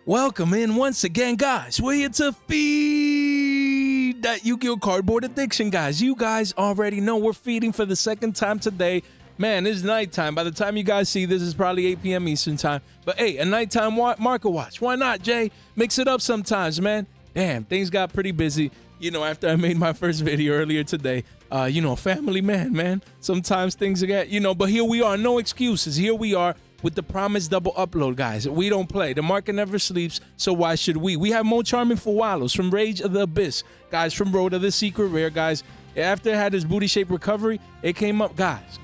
Welcome in once again, guys. We're here to feed that Yugioh cardboard addiction, guys. You guys already know we're feeding for the second time today. Man, it's nighttime. By the time you guys see this, it's probably 8 p.m. Eastern time. But hey, a nighttime market watch. Why not, Jay? Mix it up sometimes, man. Damn, things got pretty busy. You know, after I made my first video earlier today, family man. Sometimes things get, but here we are. No excuses. Here we are with the promised double upload, guys. We don't play. The market never sleeps, so why should we? We have more charming Fuwalos from Rage of the Abyss, guys, from Road of the Secret Rare, guys. After it had his booty-shaped recovery, it came up. Guys.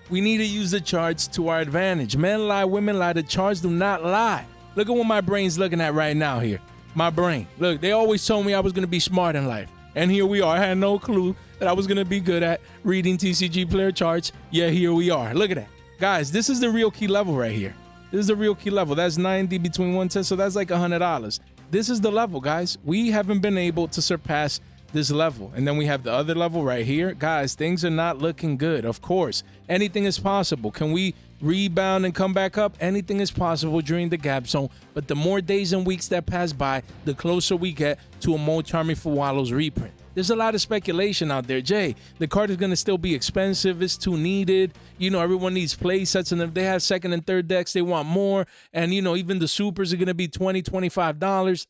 We need to use the charts to our advantage. Men lie, women lie. The charts do not lie. Look at what my brain's looking at right now here. My brain. Look, they always told me I was going to be smart in life. And here we are. I had no clue that I was going to be good at reading TCG player charts. Yeah, here we are. Look at that. Guys, this is the real key level right here. This is the real key level. That's 90 between 110, so that's like $100. This is the level, guys. We haven't been able to surpass this level. And then we have the other level right here. Guys, things are not looking good. Of course, anything is possible. Can we rebound and come back up? Anything is possible during the gap zone. But the more days and weeks that pass by, the closer we get to a more charming Fuwalos reprint. There's a lot of speculation out there. Jay, the card is going to still be expensive. It's too needed. Everyone needs play sets, and if they have second and third decks, they want more. And, even the supers are going to be $20, $25.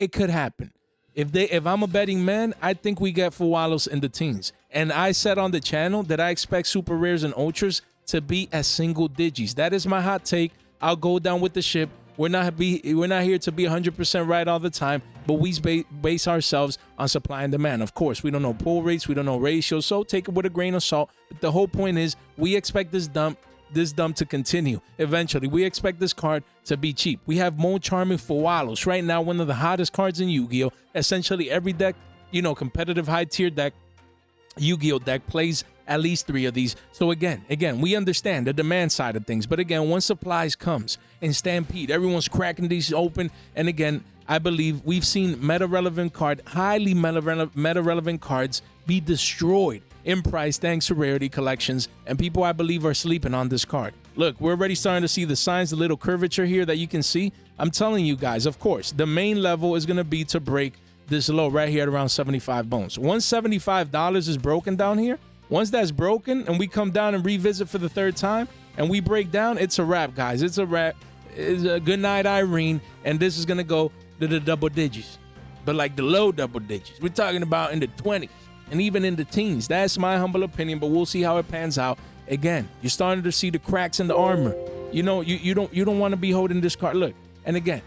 It could happen. If I'm a betting man, I think we get Fuwalos in the teens. And I said on the channel that I expect super rares and ultras to be at single digits. That is my hot take. I'll go down with the ship. We're not here to be 100% right all the time, but we base ourselves on supply and demand. Of course, we don't know pull rates, we don't know ratios, so take it with a grain of salt. But the whole point is we expect this dump to continue. Eventually, we expect this card to be cheap. We have more charming Fuwalos. Right now, one of the hottest cards in Yu-Gi-Oh! Essentially every deck, competitive high-tier deck, Yu-Gi-Oh! Deck plays at least 3 of these. So again, we understand the demand side of things. But again, once supplies comes in Stampede, everyone's cracking these open. And again, I believe we've seen highly meta-relevant cards be destroyed in price thanks to rarity collections. And people, I believe, are sleeping on this card. Look, we're already starting to see the signs, the little curvature here that you can see. I'm telling you guys, of course, the main level is going to be to break this low right here at around 75 bones. Once $75 is broken down here, once that's broken and we come down and revisit for the third time and we break down, it's a wrap, guys. It's a wrap. It's a good night, Irene. And this is going to go to the double digits, but like the low double digits. We're talking about in the 20s and even in the teens. That's my humble opinion, but we'll see how it pans out. Again, you're starting to see the cracks in the armor. You don't want to be holding this card. Look, and again,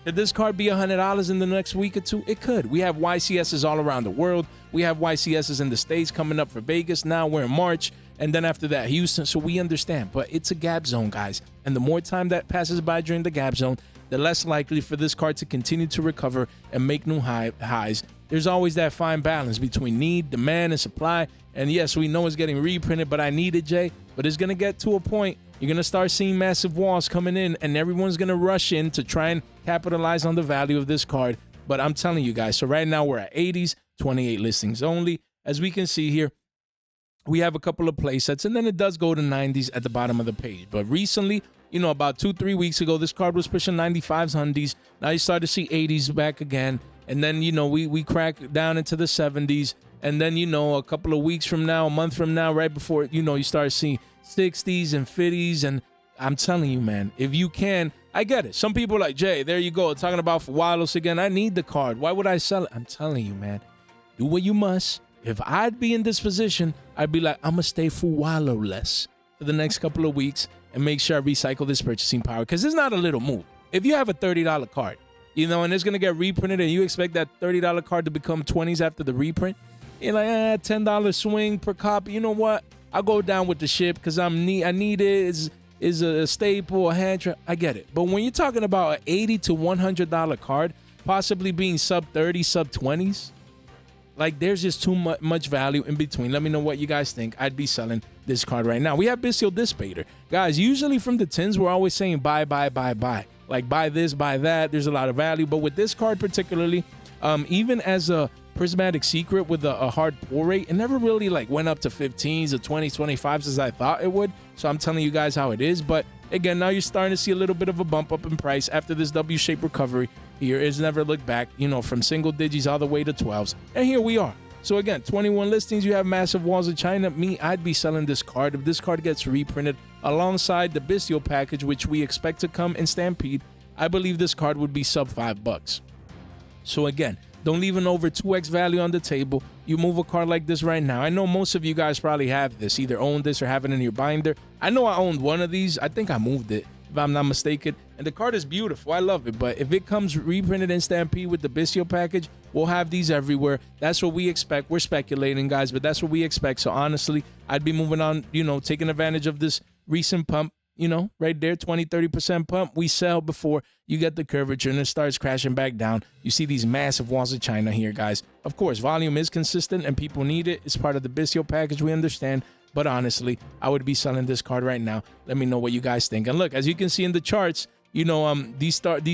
could this card be $100 in the next week or two? It could. We have YCSs all around the world. We have YCSs in the States coming up for Vegas. Now we're in March. And then after that, Houston. So we understand. But it's a gap zone, guys. And the more time that passes by during the gap zone, the less likely for this card to continue to recover and make new highs. There's always that fine balance between need, demand, and supply. And yes, we know it's getting reprinted, but I need it, Jay. But it's going to get to a point. You're going to start seeing massive walls coming in, and everyone's going to rush in to try and capitalize on the value of this card. But I'm telling you guys, so right now we're at 80s, 28 listings only. As we can see here, we have a couple of play sets, and then it does go to 90s at the bottom of the page. But recently, about 2-3 weeks ago, this card was pushing 95s, 100s. Now you start to see 80s back again. And then, we crack down into the 70s. And then, a couple of weeks from now, a month from now, right before, you start seeing 60s and 50s. And I'm telling you, man, if you can, I get it. Some people are like, Jay, there you go, talking about Fuwalos again. I need the card. Why would I sell it? I'm telling you, man, do what you must. If I'd be in this position, I'd be like, I'm going to stay Fuwalo-less for the next couple of weeks and make sure I recycle this purchasing power. Because it's not a little move. If you have a $30 card, and it's going to get reprinted and you expect that $30 card to become 20s after the reprint, you're like, $10 swing per copy. You know what? I'll go down with the ship because I need it. Is a staple, a hand trap. I get it. But when you're talking about an $80 to $100 card, possibly being sub 30, sub 20s, like there's just too much value in between. Let me know what you guys think. I'd be selling this card right now. We have Bestial Dissipator. Guys, usually from the tins, we're always saying buy. Like buy this, buy that. There's a lot of value. But with this card particularly, even as a Prismatic Secret with a hard pull rate, it never really like went up to 15s or 20s, 25s as I thought it would. So I'm telling you guys how it is. But Again, now you're starting to see a little bit of a bump up in price after this W-shaped recovery here. It's never looked back, you know, from single digits all the way to 12s. And here we are. So again, 21 listings, you have massive walls of China. Me, I'd be selling this card. If this card gets reprinted alongside the Bestial package, which we expect to come in Stampede, I believe this card would be sub $5. So again, don't leave an over 2x value on the table. You move a card like this right now. I know most of you guys probably have this, either own this or have it in your binder. I know I owned one of these. I think I moved it, if I'm not mistaken. And the card is beautiful. I love it. But if it comes reprinted in Stampede with the Bestial package, we'll have these everywhere. That's what we expect. We're speculating, guys, but that's what we expect. So honestly, I'd be moving on, you know, taking advantage of this recent pump. You know, right there, 20-30% pump. We sell before you get the curvature and it starts crashing back down. You see these massive walls of China here, guys. Of course, volume is consistent and people need it. It's part of the Bestial package, we understand. But honestly, I would be selling this card right now. Let me know what you guys think. And look, as you can see in the charts, you know,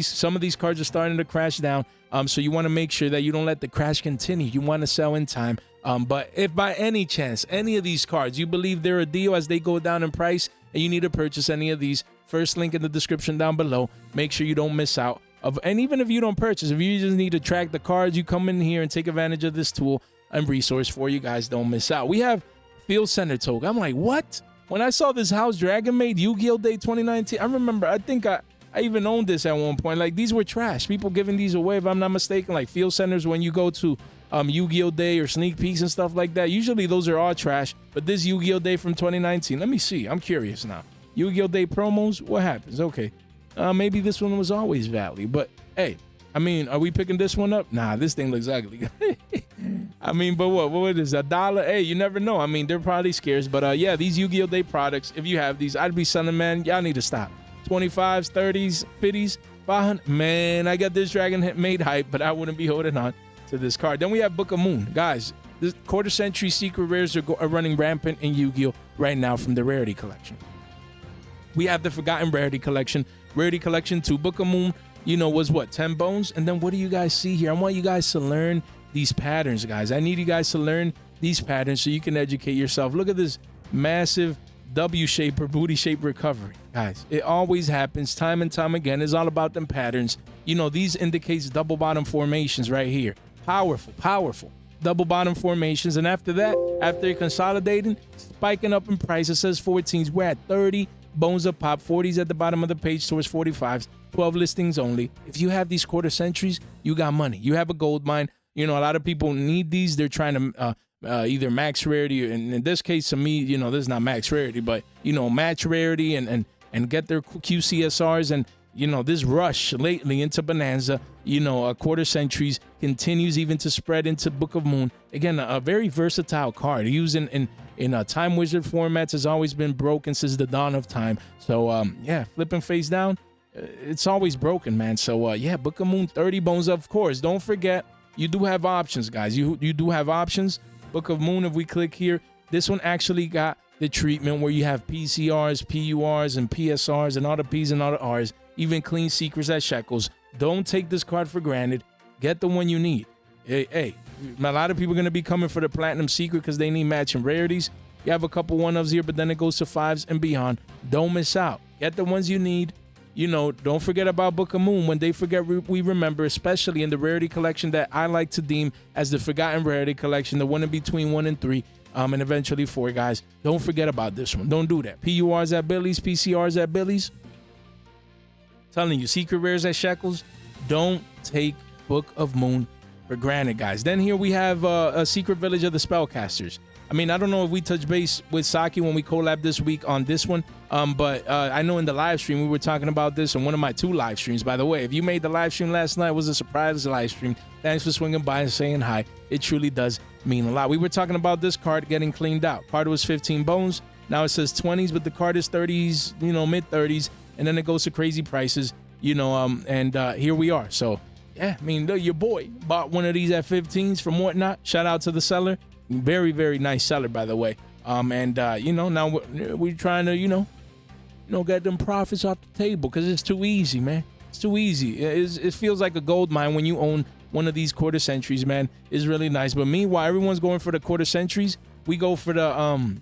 some of these cards are starting to crash down. So you want to make sure that you don't let the crash continue. You want to sell in time. But if by any chance, any of these cards, you believe they're a deal as they go down in price and you need to purchase any of these, first link in the description down below. Make sure you don't miss out. And even if you don't purchase, if you just need to track the cards, you come in here and take advantage of this tool and resource for you guys. Don't miss out. We have Field Center Token. I'm like, what? When I saw this house Dragon made Yu-Gi-Oh! Day 2019, I remember, I think I even owned this at one point. Like, these were trash. People giving these away, if I'm not mistaken. Like, Field Centers, when you go to Yu-Gi-Oh! Day or sneak peeks and stuff like that, usually those are all trash. But this Yu-Gi-Oh! Day from 2019, let me see. I'm curious now. Yu-Gi-Oh! Day promos, what happens? Okay. Maybe this one was always value. But, hey, I mean, are we picking this one up? Nah, this thing looks ugly. I mean, but what is $1? Hey, you never know. I mean, they're probably scarce. But, yeah, these Yu-Gi-Oh! Day products, if you have these, I'd be selling, man. Y'all need to stop. 25s, 30s, 50s, 500. Man, I got this Dragon made hype, but I wouldn't be holding on to this card. Then we have Book of Moon. Guys, this quarter century secret rares are running rampant in Yu-Gi-Oh! Right now from the Rarity Collection. We have the Forgotten Rarity Collection. Rarity Collection 2. Book of Moon, you know, was what? 10 bones? And then what do you guys see here? I want you guys to learn these patterns, guys. I need you guys to learn these patterns so you can educate yourself. Look at this massive W-shape or booty-shape recovery. Guys, it always happens time and time again. It's all about them patterns. You know, these indicates double bottom formations right here. Powerful, powerful. Double bottom formations. And after that, after consolidating, spiking up in price, it says 14s. We're at 30 bones of pop, 40s at the bottom of the page towards 45s, 12 listings only. If you have these quarter centuries, you got money. You have a gold mine. You know, a lot of people need these. They're trying to either max rarity, and in this case, to me, you know, this is not max rarity, but, you know, match rarity and get their QCSRs. And, you know, this rush lately into Bonanza, you know, quarter centuries continues even to spread into Book of Moon. Again, a very versatile card used in Time Wizard formats has always been broken since the dawn of time. So, yeah, flipping face down, it's always broken, man. So, yeah, Book of Moon, 30 bones, of course. Don't forget, you do have options, guys. You do have options. Book of Moon, if we click here, this one actually got the treatment where you have PCRs, PURs, and PSRs, and all the P's and all the R's, even clean secrets at shekels. Don't take this card for granted. Get the one you need. Hey, a lot of people are going to be coming for the Platinum Secret because they need matching rarities. You have a couple one-ofs here, but then it goes to 5s and beyond. Don't miss out. Get the ones you need. You know, don't forget about Book of Moon. When they forget, we remember, especially in the Rarity Collection that I like to deem as the Forgotten Rarity Collection, the one in between 1 and 3, and eventually 4, guys. Don't forget about this one. Don't do that. PURs at Billy's, PCRs at Billy's. Telling you, secret rares at shekels. Don't take Book of Moon for granted, guys. Then here we have a Secret Village of the Spellcasters. I mean, I don't know if we touch base with Saki when we collab this week on this one, but I know in the live stream we were talking about this on one of my 2 live streams. By the way, if you made the live stream last night, it was a surprise live stream. Thanks for swinging by and saying hi. It truly does mean a lot. We were talking about this card getting cleaned out. Card was 15 bones. Now it says 20s, but the card is 30s, you know, mid 30s, and then it goes to crazy prices, you know, and here we are. So, yeah, I mean, your boy bought one of these at 15s from Whatnot. Shout out to the seller. Very, very nice seller, by the way. And you know, now we're trying to, you know, get them profits off the table because it's too easy, man. It's too easy. It feels like a gold mine when you own one of these quarter centuries, man. It's really nice. But meanwhile, everyone's going for the quarter centuries. We go for the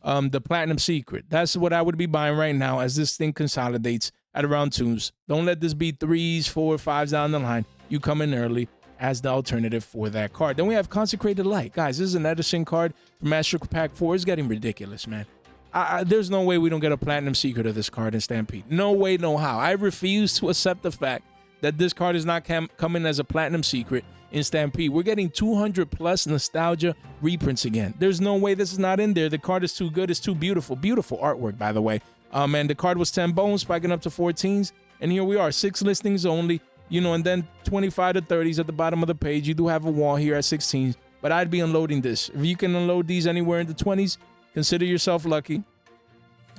the Platinum Secret. That's what I would be buying right now as this thing consolidates at around 2s. Don't let this be 3s, 4, 5s down the line. You come in early as the alternative for that card. Then we have Consecrated Light. Guys, this is an Edison card from Master Pack 4. It's getting ridiculous, man. There's no way we don't get a Platinum Secret of this card in Stampede. No way, no how. I refuse to accept the fact that this card is not coming as a Platinum Secret in Stampede. We're getting 200 plus nostalgia reprints again. There's no way this is not in there. The card is too good. It's too beautiful. Beautiful artwork, by the way. And the card was 10 bones, spiking up to 14s. And here we are, 6 listings only. You know, and then 25 to 30s at the bottom of the page. You do have a wall here at 16s, but I'd be unloading this. If you can unload these anywhere in the 20s, consider yourself lucky.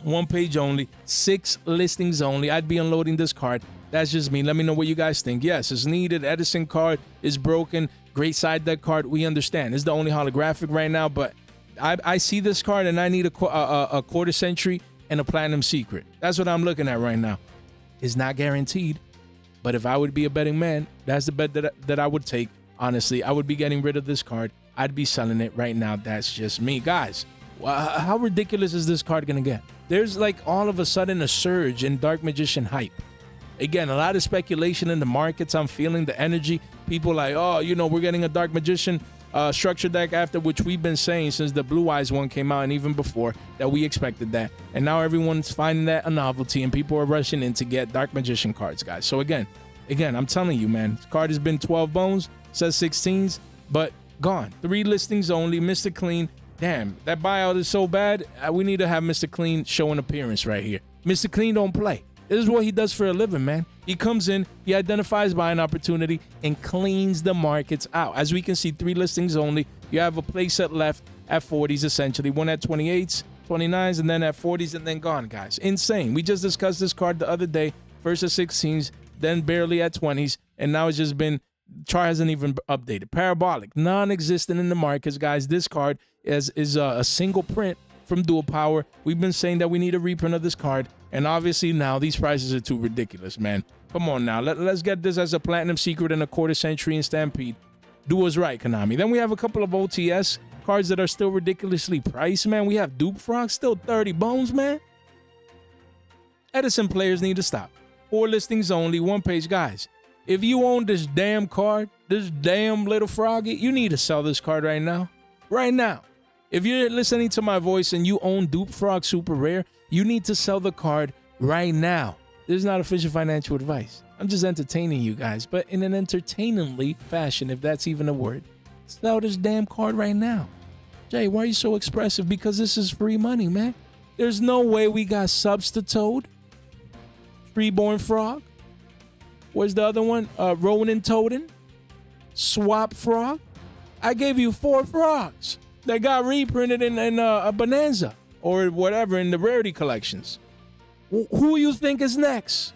1 page only, 6 listings only. I'd be unloading this card. That's just me. Let me know what you guys think. Yes, it's needed. Edison card is broken. Great side deck card. We understand. It's the only holographic right now, but I see this card and I need a quarter century and a Platinum Secret. That's what I'm looking at right now. It's not guaranteed. But if I would be a betting man, that's the bet that I would take. Honestly, I would be getting rid of this card. I'd be selling it right now. That's just me. Guys, how ridiculous is this card going to get? There's like all of a sudden a surge in Dark Magician hype. Again, a lot of speculation in the markets. I'm feeling the energy. People like, oh, you know, we're getting a Dark Magician structure deck after, which we've been saying since the Blue Eyes one came out and even before that we expected that. And now everyone's finding that a novelty and people are rushing in to get Dark Magician cards, guys. So again, I'm telling you, man, this card has been 12 bones, says 16s, but gone. 3 listings only, Mr. Clean. Damn, that buyout is so bad. We need to have Mr. Clean show an appearance right here. Mr. Clean don't play. This is what he does for a living, man. He comes in, he identifies buying opportunity, and cleans the markets out. As we can see, 3 listings only. You have a playset left at 40s, essentially. One at 28s, 29s, and then at 40s, and then gone, guys. Insane. We just discussed this card the other day. First at 16s, then barely at 20s, and now it's just been, chart hasn't even updated. Parabolic, non-existent in the markets, guys. This card is a single print from Dual Power. We've been saying that we need a reprint of this card, and obviously now these prices are too ridiculous, man. Come on now, let's get this as a Platinum Secret and a quarter century in Stampede. Do us right, Konami. Then we have a couple of OTS cards that are still ridiculously priced, man. We have Dupe Frog, still 30 bones, man. Edison players need to stop. 4 listings only, 1 page, guys. If you own this damn card, this damn little froggy, you need to sell this card right now. Right now. If you're listening to my voice and you own Dupe Frog Super Rare, you need to sell the card right now. This is not official financial advice. I'm just entertaining you guys, but in an entertainingly fashion, if that's even a word. Sell this damn card right now. Jay, why are you so expressive? Because this is free money, man. There's no way we got Substitute, Freeborn Frog. Where's the other one? Ronin Totem, Swap Frog. I gave you 4 frogs that got reprinted in a Bonanza or whatever in the rarity collections. Who you think is next?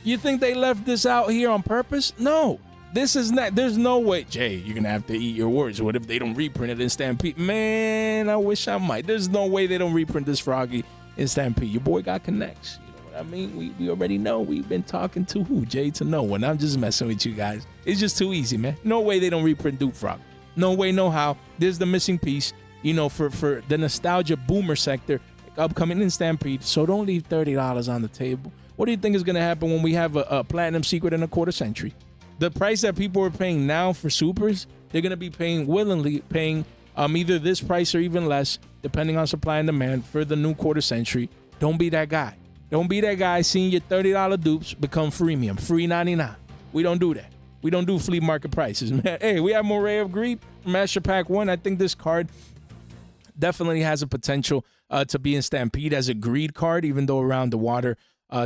You think they left this out here on purpose? No, this is not. There's no way. Jay, you're gonna have to eat your words. What if they don't reprint it in Stampede? Man, I wish I might. There's no way they don't reprint this Froggy in Stampede. Your boy got connects. You know what I mean? We already know. We've been talking to who? Jay to no one. I'm just messing with you guys. It's just too easy, man. No way they don't reprint Dupe Frog. No way, no how. This is the missing piece, you know, for the nostalgia boomer sector upcoming in Stampede. So don't leave $30 on the table. What do you think is going to happen when we have a Platinum Secret in a quarter century? The price that people are paying now for supers, they're going to be willingly paying either this price or even less, depending on supply and demand for the new quarter century. Don't be that guy. Don't be that guy seeing your $30 dupes become freemium, free 99. We don't do that. We don't do flea market prices, man. Hey, we have Moray of Greed, Master Pack 1. I think this card definitely has a potential to be in Stampede as a greed card, even though around the water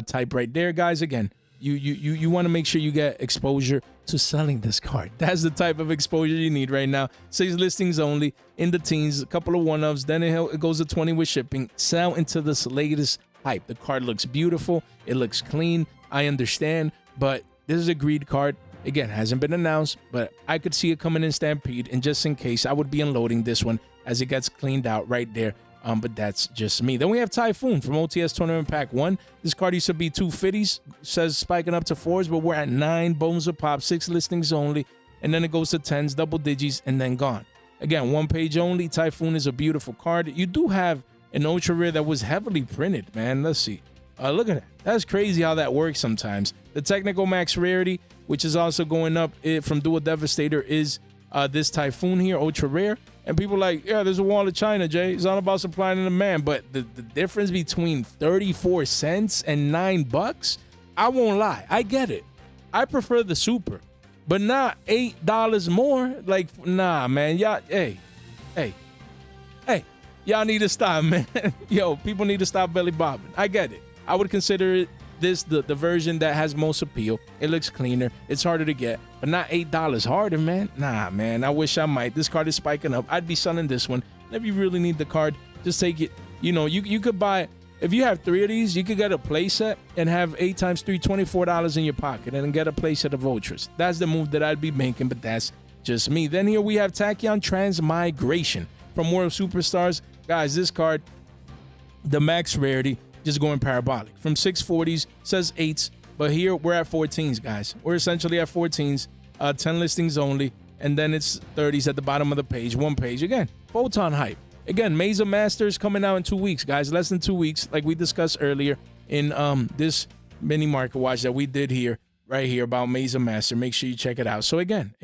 type right there, guys. Again, you want to make sure you get exposure to selling this card. That's the type of exposure you need right now. 6 listings only in the teens, a couple of one-ups, then it goes to 20 with shipping. Sell into this latest hype. The card looks beautiful. It looks clean. I understand, but this is a greed card. Again, hasn't been announced, but I could see it coming in Stampede, and just in case, I would be unloading this one as it gets cleaned out right there. But that's just me. Then we have Typhoon from OTS Tournament Pack 1. This card used to be 250s, says spiking up to 4s, but we're at 9 bones a pop, 6 listings only, and then it goes to 10s, double digits, and then gone. Again, 1 page only. Typhoon is a beautiful card. You do have an ultra rare that was heavily printed, man. Let's see. Look at that. That's crazy how that works sometimes. The technical max rarity, which is also going up from Duel Devastator, is this Typhoon here, ultra rare. And people like, yeah, there's a wall of China, Jay. It's all about supply and demand. But the difference between 34 cents and $9, I won't lie. I get it. I prefer the super, but not $8 more. Like, nah, man. Y'all, hey. Y'all need to stop, man. Yo, people need to stop belly bobbing. I get it. I would consider this the version that has most appeal. It looks cleaner. It's harder to get, but not $8 harder, man. Nah, man. I wish I might. This card is spiking up. I'd be selling this one. And if you really need the card, just take it. You know, you could buy, if you have 3 of these, you could get a play set and have 8 times 3, $24 in your pocket, and then get a play set of Ultras. That's the move that I'd be making, but that's just me. Then here we have Tachyon Transmigration from World Superstars. Guys, this card, the max rarity, just going parabolic. From 640s, says 8s, but here we're at 14s, guys. We're essentially at 14s, 10 listings only, and then it's 30s at the bottom of the page, one page. Again, Photon hype. Again, Mesa Masters coming out in 2 weeks, guys. Less than 2 weeks, like we discussed earlier in this mini market watch that we did here, right here, about Mesa Master. Make sure you check it out. So again,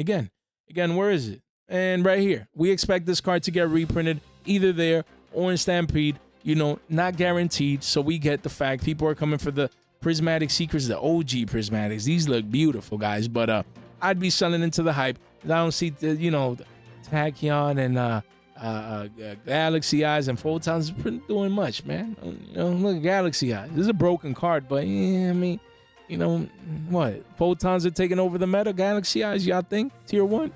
where is it? And right here, we expect this card to get reprinted either there or in Stampede. You know, not guaranteed. So we get the fact people are coming for the prismatic secrets, the OG prismatics. These look beautiful, guys. But I'd be selling into the hype. I don't see the, you know, Tachyon and Galaxy Eyes and Photons doing much, man. You know, look at Galaxy Eyes. This is a broken card, but yeah, I mean, you know what? Photons are taking over the meta. Galaxy Eyes, y'all think? Tier 1?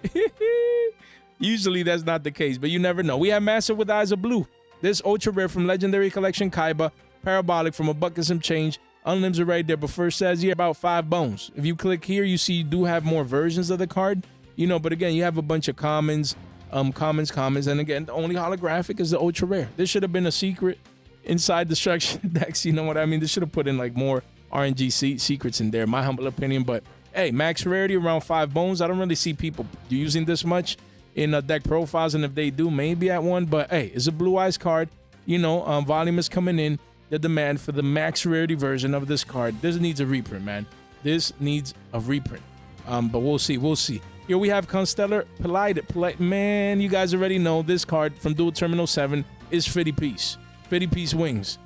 Usually that's not the case, but you never know. We have Master with Eyes of Blue. This ultra rare from Legendary Collection Kaiba, parabolic from a buck and some change. Unlims are right there, but first says here about 5 bones. If you click here, you see you do have more versions of the card, you know, but again, you have a bunch of commons, and again, the only holographic is the ultra rare. This should have been a secret inside destruction decks, you know what I mean? This should have put in like more RNG secrets in there, my humble opinion. But hey, max rarity around 5 bones. I don't really see people using this much in deck profiles, and if they do, maybe at one. But hey, it's a Blue Eyes card. You know, volume is coming in. The demand for the max rarity version of this card. This needs a reprint, man. This needs a reprint. But we'll see. Here we have Constellar Polite. Man, you guys already know this card from Duel Terminal 7 is 50 piece. 50 piece wings.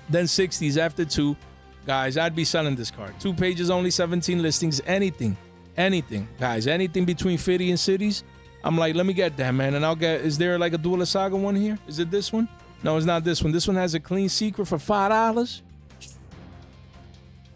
Then 60s after 2. Guys, I'd be selling this card. 2 pages only, 17 listings. Anything, guys. Anything between 50 and cities. I'm like, let me get that, man. And I'll get, is there like a Duel Saga one here? Is it this one? No, it's not this one. This one has a clean secret for $5.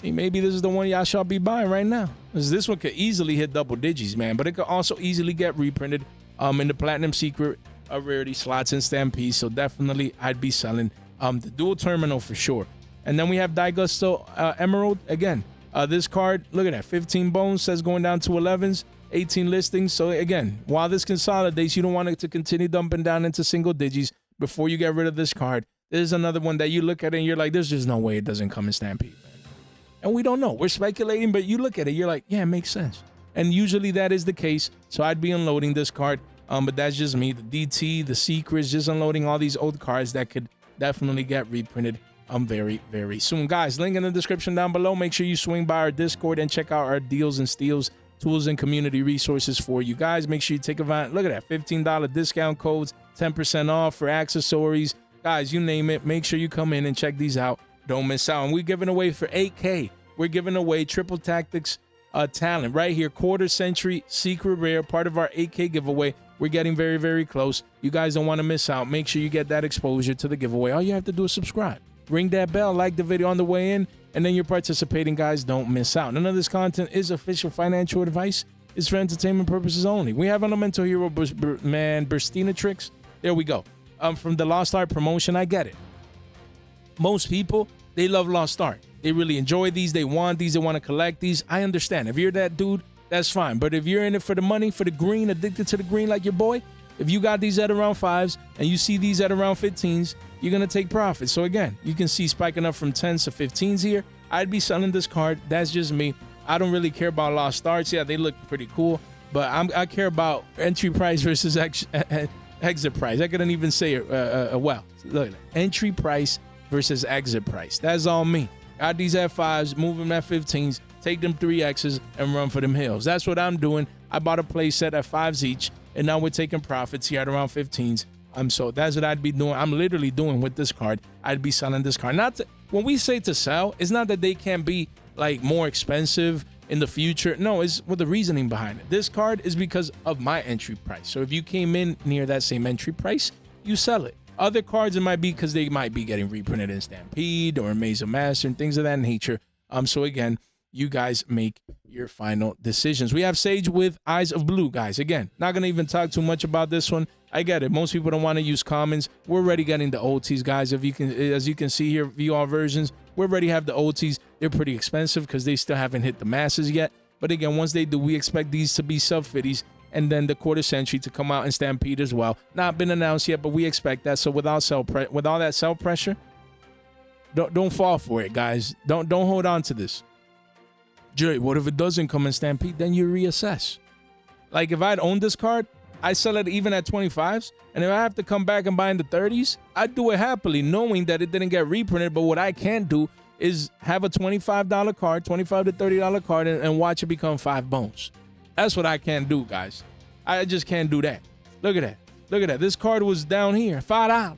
Hey, maybe this is the one y'all shall be buying right now. This one could easily hit double digits, man. But it could also easily get reprinted in the Platinum Secret rarity slots in Stampede. So definitely I'd be selling the Dual Terminal for sure. And then we have Daigusto Emerald. Again, this card, look at that. 15 bones, says going down to 11s. 18 listings. So again, while this consolidates, you don't want it to continue dumping down into single digits before you get rid of this card. There's another one that you look at it and you're like, there's just no way it doesn't come in Stampede, man. And we don't know. We're speculating, but you look at it, you're like, yeah, it makes sense. And usually that is the case. So I'd be unloading this card. But that's just me. The DT, the secrets, just unloading all these old cards that could definitely get reprinted very, very soon. Guys, link in the description down below. Make sure you swing by our Discord and check out our deals and steals, tools, and community resources for you guys. Make sure you take advantage. Look at that, $15 discount codes, 10% off for accessories. Guys, you name it. Make sure you come in and check these out. Don't miss out. And we're giving away for 8K. We're giving away Triple Tactics talent right here. Quarter century secret rare, part of our 8K giveaway. We're getting very, very close. You guys don't want to miss out. Make sure you get that exposure to the giveaway. All you have to do is subscribe. Ring that bell, like the video on the way in, and then you're participating, guys. Don't miss out. None of this content is official financial advice. It's for entertainment purposes only. We have Elemental Hero, Burstina Tricks. There we go. From the Lost Art promotion, I get it. Most people, they love Lost Art. They really enjoy these. They want these. They want to collect these. I understand. If you're that dude, that's fine. But if you're in it for the money, for the green, addicted to the green like your boy, if you got these at around 5s and you see these at around 15s, you're going to take profit. So again, you can see spiking up from 10s to 15s here. I'd be selling this card. That's just me. I don't really care about Lost Arts. Yeah, they look pretty cool. But I care about entry price versus exit price. I couldn't even say it well. Look, entry price versus exit price. That's all me. Got these F5s, move them at 15s, take them 3Xs, and run for them hills. That's what I'm doing. I bought a play set at 5s each, and now we're taking profits here at around 15s. So that's what I'd be doing. I'm literally doing with this card. I'd be selling this card. When we say to sell, it's not that they can be like more expensive in the future. No, it's with the reasoning behind it. This card is because of my entry price. So if you came in near that same entry price, you sell it. Other cards, it might be because they might be getting reprinted in Stampede or Maze of Master and things of that nature. So again, you guys make your final decisions. We have Sage with Eyes of Blue, guys. Again, not going to even talk too much about this one. I get it. Most people don't want to use commons. We're already getting the OTs, guys. As you can see here, VR versions, we already have the OTs. They're pretty expensive because they still haven't hit the masses yet. But again, once they do, we expect these to be sub-50s and then the quarter century to come out in Stampede as well. Not been announced yet, but we expect that. So with all that sell pressure, don't fall for it, guys. Don't hold on to this. Jay, what if it doesn't come in Stampede? Then you reassess. Like if I'd owned this card, I sell it even at 25s, and if I have to come back and buy in the 30s, I'd do it happily, knowing that it didn't get reprinted. But what I can't do is have a $25 card, $25 to $30 card, and watch it become 5 bones. That's what I can't do, guys. I just can't do that. Look at that. Look at that. This card was down here, $5.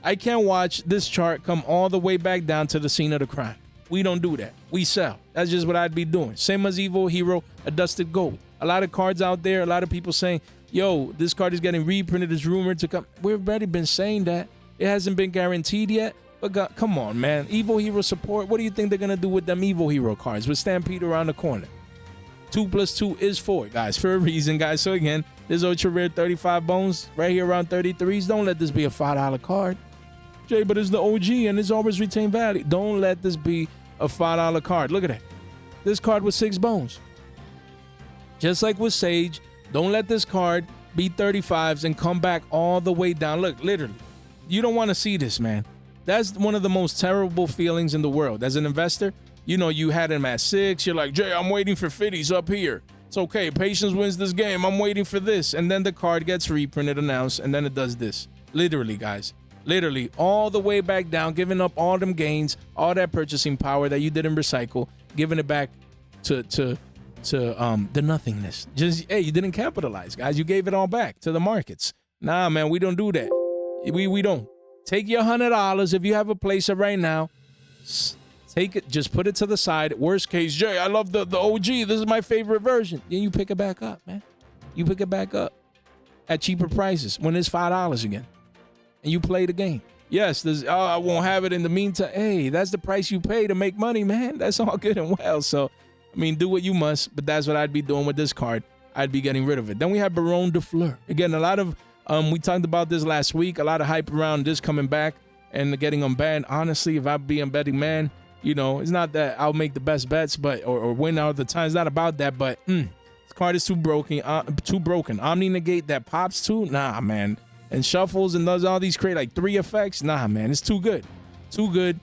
I can't watch this chart come all the way back down to the scene of the crime. We don't do that. We sell. That's just what I'd be doing. Same as Evo Hero, a dusted gold. A lot of cards out there, a lot of people saying, yo, this card is getting reprinted, is rumored to come. We've already been saying that. It hasn't been guaranteed yet. But God, come on, man. Evo Hero support. What do you think they're going to do with them Evo Hero cards with Stampede around the corner? 2 plus 2 is 4, guys, for a reason, guys. So again, this ultra rare 35 bones right here around 33s. Don't let this be a $5 card. Jay, but it's the OG and it's always retained value. Don't let this be a $5 card. Look at that. This card was 6 bones. Just like with Sage, don't let this card be 35s and come back all the way down. Look, literally, you don't want to see this, man. That's one of the most terrible feelings in the world. As an investor, you know, you had him at 6. You're like, Jay, I'm waiting for 50s up here. It's okay. Patience wins this game. I'm waiting for this. And then the card gets reprinted, announced, and then it does this. Literally, guys. Literally, all the way back down, giving up all them gains, all that purchasing power that you didn't recycle, giving it back to the nothingness. Just, hey, you didn't capitalize, guys. You gave it all back to the markets. Nah, man, we don't do that. We don't. Take your $100 if you have a placer right now. Take it, just put it to the side. Worst case, Jay, I love the OG. This is my favorite version. Then you pick it back up, man. You pick it back up at cheaper prices when it's $5 again. And you play the game. Yes, I won't have it in the meantime. Hey, that's the price you pay to make money, man. That's all good and well. So, I mean, do what you must, but that's what I'd be doing with this card. I'd be getting rid of it. Then we have Baron de Fleur. Again, a lot of, we talked about this last week, a lot of hype around this coming back and getting unbanned. Honestly, if I'm being a betting man, you know, it's not that I'll make the best bets, but or win all the time. It's not about that, but this card is too broken. Omni Negate that pops too? Nah, man. And shuffles and does all these create like 3 effects. Nah, man, it's too good. Too good.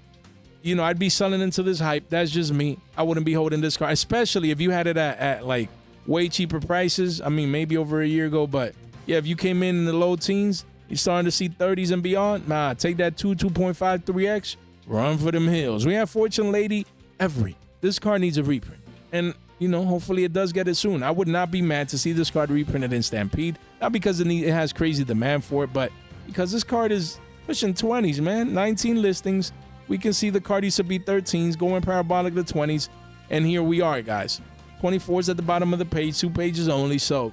You know, I'd be selling into this hype. That's just me. I wouldn't be holding this card, especially if you had it at like way cheaper prices. I mean, maybe over a year ago, but yeah, if you came in the low teens, you're starting to see 30s and beyond. Nah, take that 2.5, 3X, run for them hills. We have Fortune Lady Every. This card needs a reprint. And, you know, hopefully it does get it soon. I would not be mad to see this card reprinted in Stampede. Not because it has crazy demand for it, but because this card is pushing 20s, man. 19 listings. We can see the card used to be 13s, going parabolic to 20s. And here we are, guys. 24s at the bottom of the page, 2 pages only. So,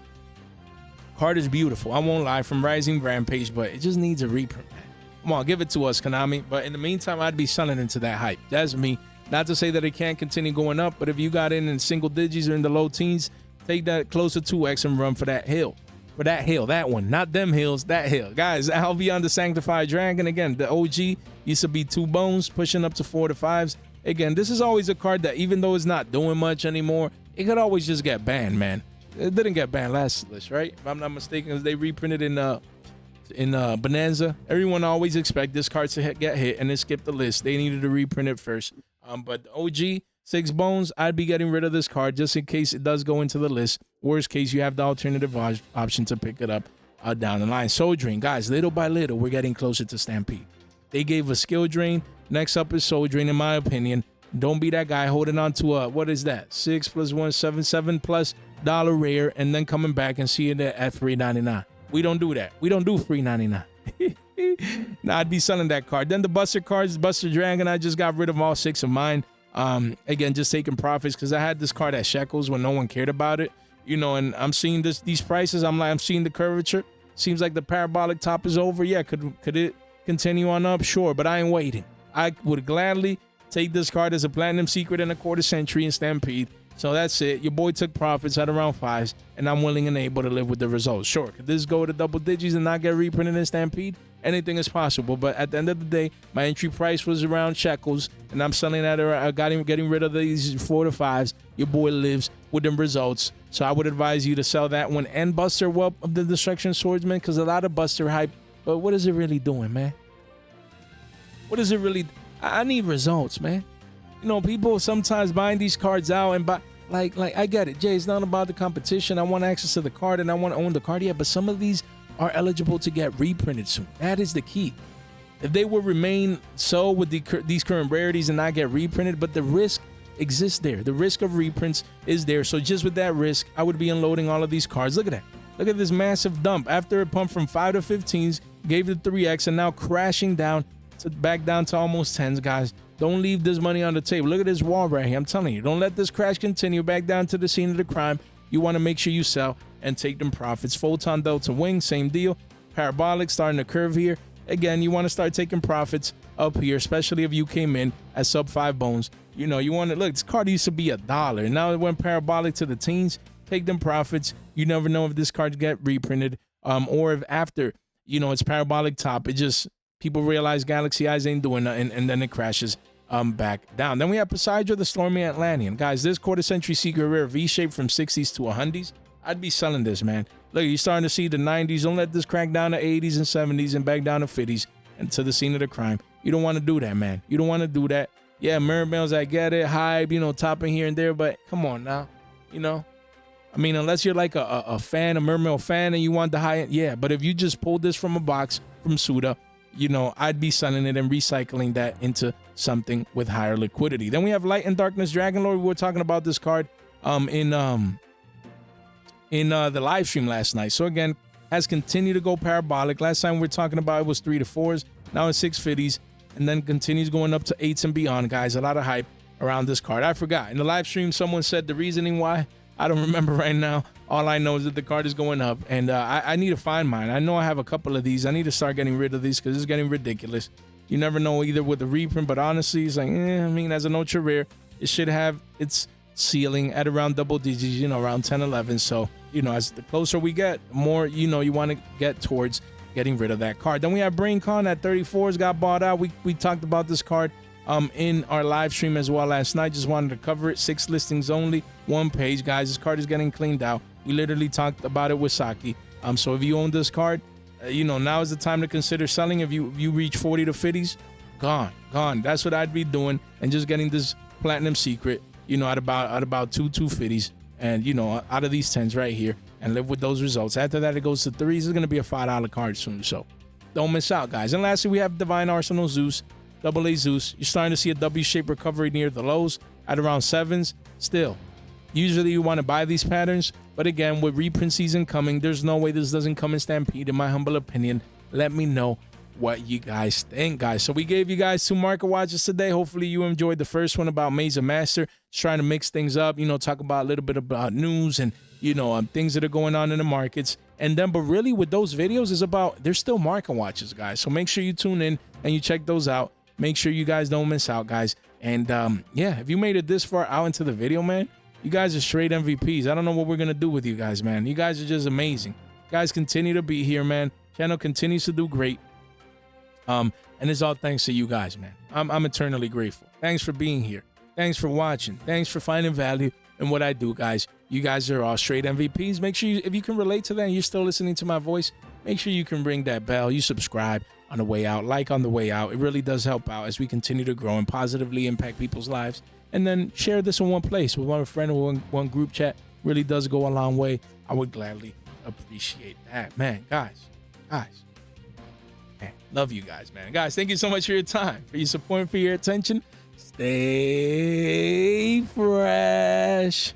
card is beautiful. I won't lie, from Rising Rampage, but it just needs a reprint, man. Come on, give it to us, Konami. But in the meantime, I'd be selling into that hype. That's me. Not to say that it can't continue going up, but if you got in single digits or in the low teens, take that close to 2X and run for that hill. For that hill, that one. Not them hills, that hill. Guys, I'll be on the Sanctified Dragon. Again, the OG used to be 2 bones, pushing up to 4 to 5s. Again, this is always a card that even though it's not doing much anymore, it could always just get banned, man. It didn't get banned last list, right? If I'm not mistaken, because they reprinted in Bonanza. Everyone always expect this card to get hit and then skip the list. They needed to reprint it first. But the OG, 6 bones, I'd be getting rid of this card just in case it does go into the list. Worst case, you have the alternative option to pick it up down the line. Soul Drain, guys, little by little, we're getting closer to Stampede. They gave a Skill Drain. Next up is Soul Drain, in my opinion. Don't be that guy holding on to a, what is that? 6 + 1, 7, $7+ rare, and then coming back and seeing it at $3.99. We don't do that. We don't do $3.99. Nah, I'd be selling that card. Then the Buster cards, Buster Dragon, I just got rid of all 6 of mine. Again, just taking profits because I had this card at shekels when no one cared about it. And I'm seeing these prices. I'm seeing the curvature. Seems like the parabolic top is over. Yeah, could it continue on up? Sure, but I ain't waiting. I would gladly take this card as a platinum secret in a quarter century in Stampede. So that's it. Your boy took profits at around 5s, and I'm willing and able to live with the results. Sure, could this go to double digits and not get reprinted in Stampede? Anything is possible, but at the end of the day, my entry price was around shekels, and I'm selling at getting rid of these 4 to 5s. Your boy lives with them results, so I would advise you to sell that one and Buster Whelp of the Destruction Swordsman, because a lot of Buster hype, but what is it really doing, man? What is it really? I need results, man. People sometimes buying these cards out and buy, like I get it, Jay, it's not about the competition. I want access to the card and I want to own the card, yeah, but some of these are eligible to get reprinted soon. That is the key. If they will remain so with these current rarities and not get reprinted, but the risk exists there. The risk of reprints is there. So just with that risk, I would be unloading all of these cards. Look at that. Look at this massive dump. After it pumped from 5 to 15s, gave it 3x, and now crashing down back down to almost 10s, guys. Don't leave this money on the table. Look at this wall right here. I'm telling you, don't let this crash continue back down to the scene of the crime. You want to make sure you sell and take them profits. Photon Delta Wing, same deal. Parabolic starting to curve here. Again, you want to start taking profits up here, especially if you came in at sub 5 bones. You want to look, this card used to be $1. Now it went parabolic to the teens. Take them profits. You never know if this card get reprinted, or if after, it's parabolic top, it just, people realize Galaxy Eyes ain't doing nothing, and then it crashes back down. Then we have Poseidon, the Stormy Atlantean. Guys, this quarter century secret rare V-shape from 60s to 100s. I'd be selling this, man. Look, you're starting to see the 90s. Don't let this crack down to 80s and 70s and back down to 50s and to the scene of the crime. You don't want to do that, man. You don't want to do that. Yeah, Mermails, I get it. Hype, topping here and there, but come on now. I mean, unless you're like a fan, a Mermail fan, and you want the high end, yeah. But if you just pulled this from a box from Suda, I'd be selling it and recycling that into something with higher liquidity. Then we have Light and Darkness Dragonlord. We were talking about this card in the live stream last night. So again, has continued to go parabolic. Last time we were talking about it was 3 to 4s. Now it's 650s, and then continues going up to 8s and beyond, guys. A lot of hype around this card. I forgot. In the live stream, someone said the reasoning why. I don't remember right now. All I know is that the card is going up, and I need to find mine. I know I have a couple of these. I need to start getting rid of these because it's getting ridiculous. You never know either with the reprint, but honestly, it's like, I mean, as an ultra rare, it should have its ceiling at around double digits, around 10, 11. So, as the closer we get, more, you want to get towards getting rid of that card. Then we have BrainCon at 34s, got bought out. We talked about this card in our live stream as well last night. Just wanted to cover it. 6 listings only, 1 page, guys. This card is getting cleaned out. We literally talked about it with Saki. So if you own this card, now is the time to consider selling. If you reach 40 to 50s, gone. That's what I'd be doing, and just getting this platinum secret, at about 250s, and out of these 10s right here, and live with those results. After that, it goes to 3s. It's going to be a $5 card soon, so don't miss out, guys. And lastly, we have Divine Arsenal Zeus, AA Zeus. You're starting to see a W-shaped recovery near the lows at around 7s. Still, usually you want to buy these patterns, but again, with reprint season coming, there's no way this doesn't come in Stampede, in my humble opinion. Let me know what you guys think, guys. So we gave you guys 2 market watches today. Hopefully you enjoyed the first one about Mesa Master, just trying to mix things up, talk about a little bit about news and things that are going on in the markets. And then, but really with those videos is about, there's still market watches, guys. So make sure you tune in and you check those out. Make sure you guys don't miss out, guys. And yeah, if you made it this far out into the video, man, you guys are straight MVPs. I don't know what we're gonna do with you guys, man. You guys are just amazing. You guys continue to be here, man. Channel continues to do great. And it's all thanks to you guys, man. I'm eternally grateful. Thanks for being here. Thanks for watching. Thanks for finding value in what I do, guys. You guys are all straight MVPs. Make sure if you can relate to that and you're still listening to my voice, make sure you can ring that bell. You subscribe on the way out, like on the way out. It really does help out as we continue to grow and positively impact people's lives. And then share this in one place with one friend or one group chat. Really does go a long way. I would gladly appreciate that, man. Guys, man, love you guys, man. Guys, thank you so much for your time, for your support, for your attention. Stay fresh.